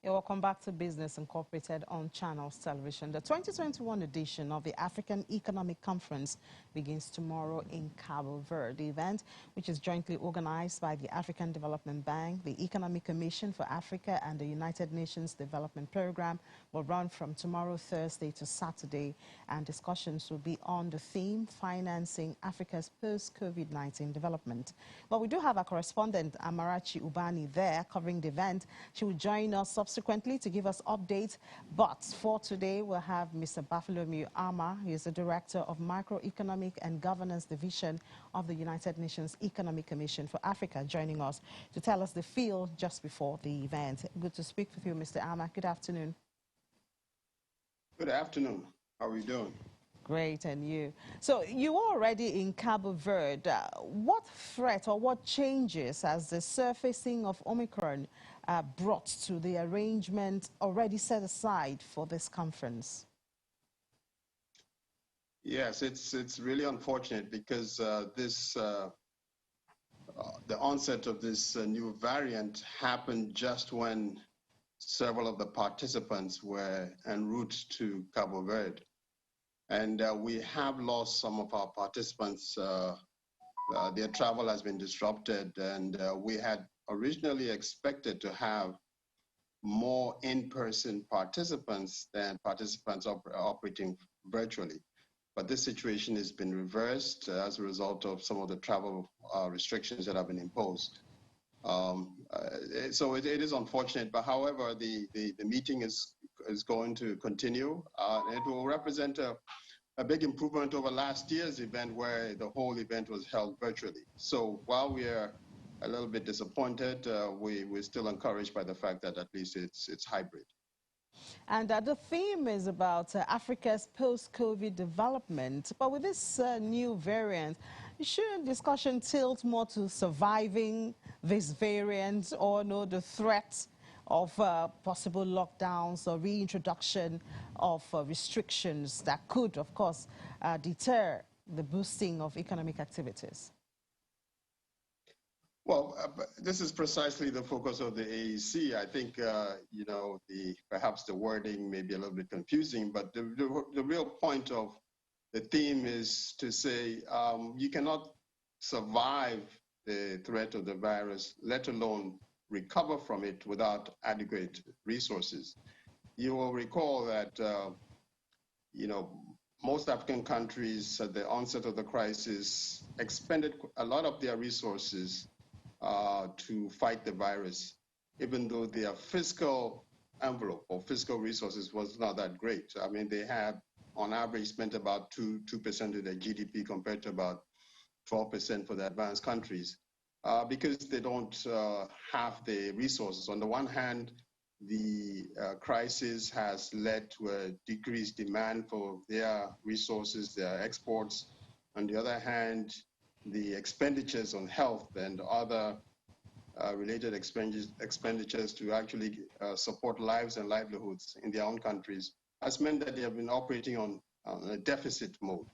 Yeah, welcome back to Business Incorporated on Channels Television. The 2021 edition of the African Economic Conference begins tomorrow in Cabo Verde. The event, which is jointly organized by the African Development Bank, the Economic Commission for Africa, and the United Nations Development Program, will run from tomorrow, Thursday, to Saturday, and discussions will be on the theme, Financing Africa's Post-COVID-19 Development. Well, we do have our correspondent, Amarachi Ubani, there covering the event. She will join us subsequently to give us updates. But for today, we'll have Mr. Bartholomew Ama. He is the Director of Macroeconomic and Governance Division of the United Nations Economic Commission for Africa, joining us to tell us the feel just before the event. Good to speak with you, Mr. Ama. Good afternoon. Good afternoon. How are we doing? Great, and you? So you are already in Cabo Verde. What threat or what changes has the surfacing of Omicron brought to the arrangement already set aside for this conference? Yes, it's really unfortunate because the onset of this new variant happened just when several of the participants were en route to Cabo Verde. And we have lost some of our participants. Their travel has been disrupted, and we had originally expected to have more in-person participants than participants operating virtually. But this situation has been reversed as a result of some of the travel restrictions that have been imposed. So it is unfortunate, but however, the meeting is going to continue. It will represent a big improvement over last year's event where the whole event was held virtually. So while we are a little bit disappointed, we're still encouraged by the fact that at least it's hybrid. And the theme is about Africa's post-COVID development. But with this new variant, should discussion tilt more to surviving this variant or the threat of possible lockdowns or reintroduction of restrictions that could, of course, deter the boosting of economic activities? Well, this is precisely the focus of the AEC. I think, perhaps the wording may be a little bit confusing, but the real point of the theme is to say you cannot survive the threat of the virus, let alone recover from it without adequate resources. You will recall that, most African countries at the onset of the crisis expended a lot of their resources to fight the virus, even though their fiscal envelope or fiscal resources was not that great. I mean, they had, on average, spent about 2% of their GDP compared to about 12% for the advanced countries. Because they don't have the resources. On the one hand, the crisis has led to a decreased demand for their resources, their exports. On the other hand, the expenditures on health and other related expenditures to actually support lives and livelihoods in their own countries has meant that they have been operating on a deficit mode.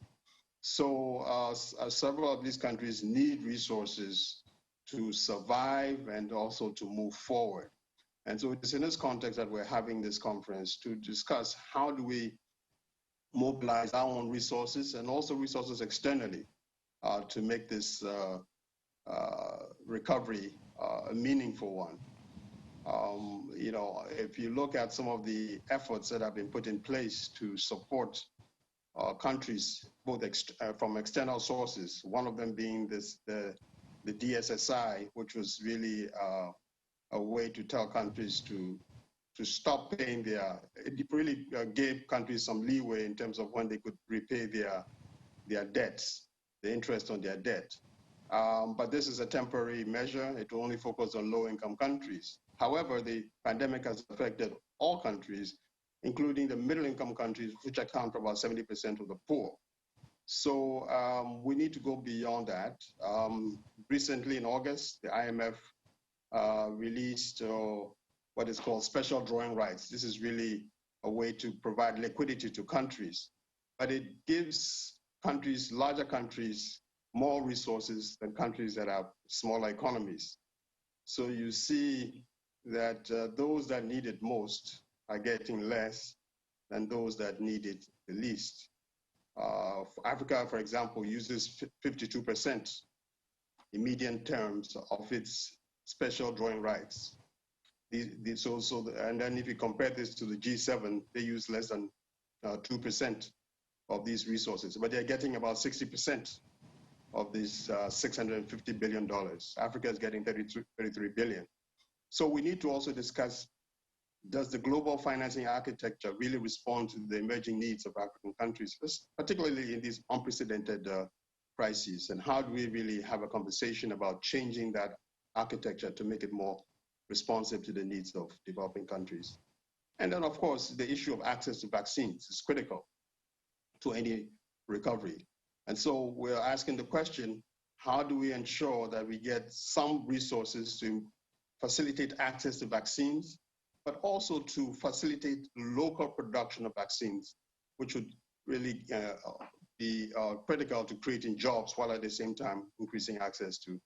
So several of these countries need resources to survive and also to move forward. And so it's in this context that we're having this conference to discuss how do we mobilize our own resources and also resources externally to make this recovery a meaningful one. If you look at some of the efforts that have been put in place to support countries, both from external sources, one of them being the DSSI, which was really a way to tell countries to stop paying it really gave countries some leeway in terms of when they could repay their debts, the interest on their debt. But this is a temporary measure. It will only focus on low-income countries. However, the pandemic has affected all countries, including the middle-income countries, which account for about 70% of the poor. So we need to go beyond that. Recently in August, the IMF released what is called special drawing rights. This is really a way to provide liquidity to countries, but it gives countries, larger countries, more resources than countries that have smaller economies. So you see that those that need it most are getting less than those that need it the least. Africa, for example, uses 52% in median terms of its special drawing rights. And then if you compare this to the G7, they use less than 2% of these resources, but they're getting about 60% of these $650 billion. Africa is getting 33 billion. So we need to also discuss, does the global financing architecture really respond to the emerging needs of African countries, particularly in these unprecedented crises? And how do we really have a conversation about changing that architecture to make it more responsive to the needs of developing countries? And then, of course, the issue of access to vaccines is critical to any recovery. And so we're asking the question, how do we ensure that we get some resources to facilitate access to vaccines, but also to facilitate local production of vaccines, which would really be critical to creating jobs while at the same time increasing access to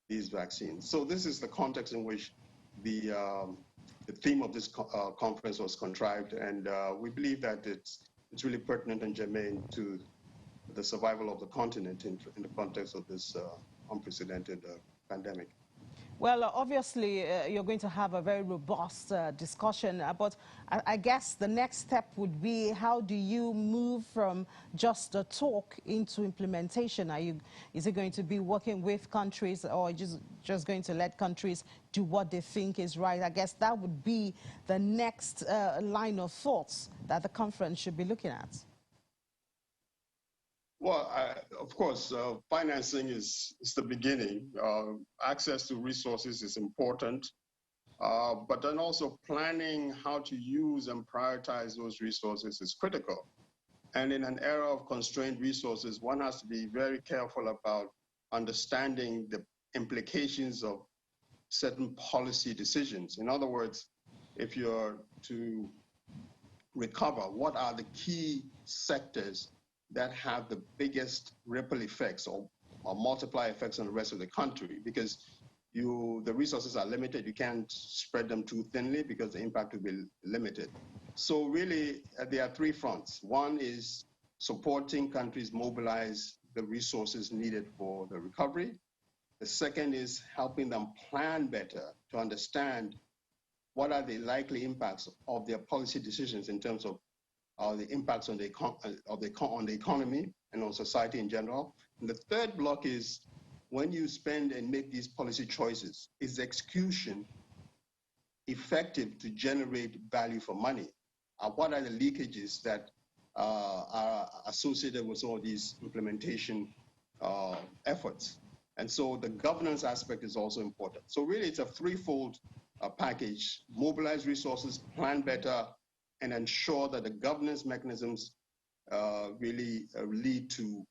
these vaccines. So this is the context in which the theme of this conference was contrived, and we believe that it's really pertinent and germane to the survival of the continent in the context of this unprecedented pandemic. Well, obviously, you're going to have a very robust discussion, but I guess the next step would be, how do you move from just a talk into implementation? Is it going to be working with countries, or just going to let countries do what they think is right? I guess that would be the next line of thoughts that the conference should be looking at. Well, of course, financing is the beginning. Access to resources is important, but then also planning how to use and prioritize those resources is critical. And in an era of constrained resources, one has to be very careful about understanding the implications of certain policy decisions. In other words, if you're to recover, what are the key sectors that have the biggest ripple effects or multiply effects on the rest of the country? Because the resources are limited. You can't spread them too thinly because the impact will be limited. So really, there are three fronts. One is supporting countries mobilize the resources needed for the recovery. The second is helping them plan better to understand what are the likely impacts of their policy decisions in terms of the impacts on the economy and on society in general. And the third block is, when you spend and make these policy choices, is the execution effective to generate value for money? What are the leakages that are associated with all these implementation efforts? And so the governance aspect is also important. So really, it's a threefold package: mobilize resources, plan better, and ensure that the governance mechanisms really lead to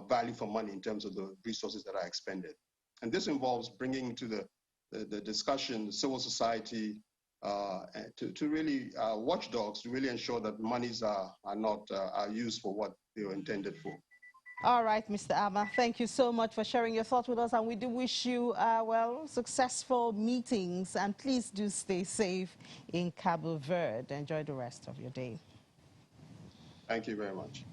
value for money in terms of the resources that are expended. And this involves bringing to the discussion civil society to really watchdogs to really ensure that monies are used for what they were intended for. All right, Mr. Ama, thank you so much for sharing your thoughts with us, and we do wish you, well, successful meetings, and please do stay safe in Cabo Verde. Enjoy the rest of your day. Thank you very much.